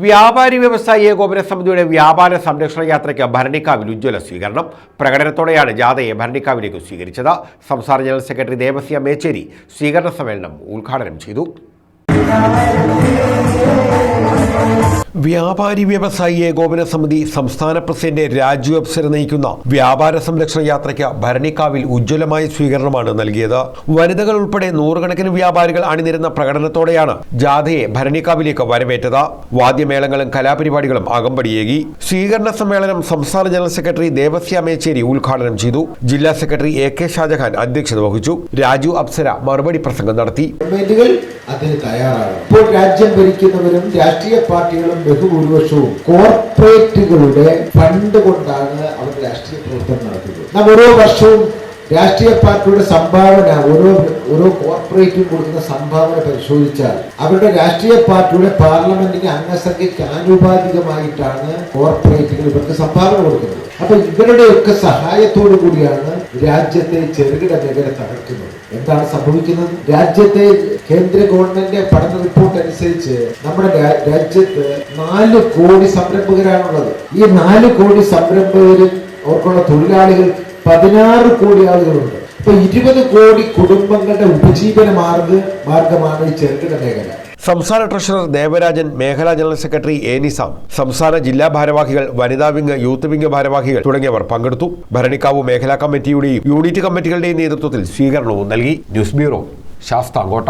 വ്യാപാരി വ്യവസായി ഏകോപന സമിതിയുടെ വ്യാപാര സംരക്ഷണ യാത്രയ്ക്ക് ഭരണിക്കാവിൽ ഉജ്ജ്വല സ്വീകരണം. പ്രകടനത്തോടെയാണ് ജാഥയെ ഭരണിക്കാവിലേക്ക് സ്വീകരിച്ചത്. സംസ്ഥാന ജനറൽ സെക്രട്ടറി ദേവസ്യ മേച്ചേരി സ്വീകരണ സമ്മേളനം ഉദ്ഘാടനം ചെയ്തു. വ്യാപാരി വ്യവസായി ഏകോപന സമിതി സംസ്ഥാന പ്രസിഡന്റ് രാജു അപ്സര നയിക്കുന്ന വ്യാപാര സംരക്ഷണ യാത്രയ്ക്ക് ഭരണിക്കാവിൽ ഉജ്ജ്വലമായ സ്വീകരണമാണ് നൽകിയത്. വനിതകൾ ഉൾപ്പെടെ നൂറുകണക്കിന് വ്യാപാരികൾ അണിനിരുന്ന പ്രകടനത്തോടെയാണ് ജാഥയെ ഭരണിക്കാവിലേക്ക് വരവേറ്റത്. വാദ്യമേളങ്ങളും കലാപരിപാടികളും അകമ്പടിയേകി. സ്വീകരണ സമ്മേളനം സംസ്ഥാന ജനറൽ സെക്രട്ടറി ദേവസ്യ മേച്ചേരി ഉദ്ഘാടനം ചെയ്തു. ജില്ലാ സെക്രട്ടറി AK ഷാജഹാൻ അധ്യക്ഷത വഹിച്ചു. രാജു അപ്സര മറുപടി പ്രസംഗം നടത്തി. അതിന് തയ്യാറാണ്. ഇപ്പോൾ രാജ്യം ഭരിക്കുന്നവരും രാഷ്ട്രീയ പാർട്ടികളും ബഹുഭൂരിപക്ഷവും കോർപ്പറേറ്റുകളുടെ ഫണ്ട് കൊണ്ടാണ് അവർ രാഷ്ട്രീയ പ്രവർത്തനം നടത്തുന്നത്. നാം ഓരോ വർഷവും രാഷ്ട്രീയ പാർട്ടിയുടെ സംഭാവന ഓരോ കോർപ്പറേറ്റും കൊടുക്കുന്ന സംഭാവന പരിശോധിച്ചാൽ അവരുടെ രാഷ്ട്രീയ പാർട്ടിയുടെ പാർലമെന്റിന്റെ അംഗസംഖ്യയ്ക്ക് ആനുപാതികമായിട്ടാണ് കോർപ്പറേറ്റുകൾ ഇവർക്ക് സംഭാവന കൊടുക്കുന്നത്. അപ്പൊ ഇവരുടെയൊക്കെ സഹായത്തോടു കൂടിയാണ് രാജ്യത്തെ ചെറുകിട മേഖല തകർക്കുന്നത്. എന്താണ് സംഭവിക്കുന്നത്? രാജ്യത്തെ കേന്ദ്ര ഗവൺമെന്റ് പഠന റിപ്പോർട്ട് അനുസരിച്ച് നമ്മുടെ രാജ്യത്ത് 4 കോടി സംരംഭകരാണുള്ളത്. ഈ 4 കോടി സംരംഭകരിൽ അവർക്കുള്ള തൊഴിലാളികൾ 16 കോടി ആളുകളുണ്ട്. ഇപ്പൊ 20 കോടി കുടുംബങ്ങളുടെ ഉപജീവന മാർഗമാണ് ഈ ചെറുകിട മേഖല. സംസ്ഥാന ട്രഷറർ ദേവരാജൻ, മേഖലാ ജനറൽ സെക്രട്ടറി നിസാം, സംസ്ഥാന ജില്ലാ ഭാരവാഹികൾ, വനിതാ വിംഗ്, യൂത്ത് വിംഗ് ഭാരവാഹികൾ തുടങ്ങിയവർ പങ്കെടുത്തു. ഭരണിക്കാവ് മേഖലാ കമ്മിറ്റിയുടെയും യൂണിറ്റ് കമ്മിറ്റികളുടെയും നേതൃത്വത്തിൽ സ്വീകരണവും നൽകി. News bureau, Sasthamkotta.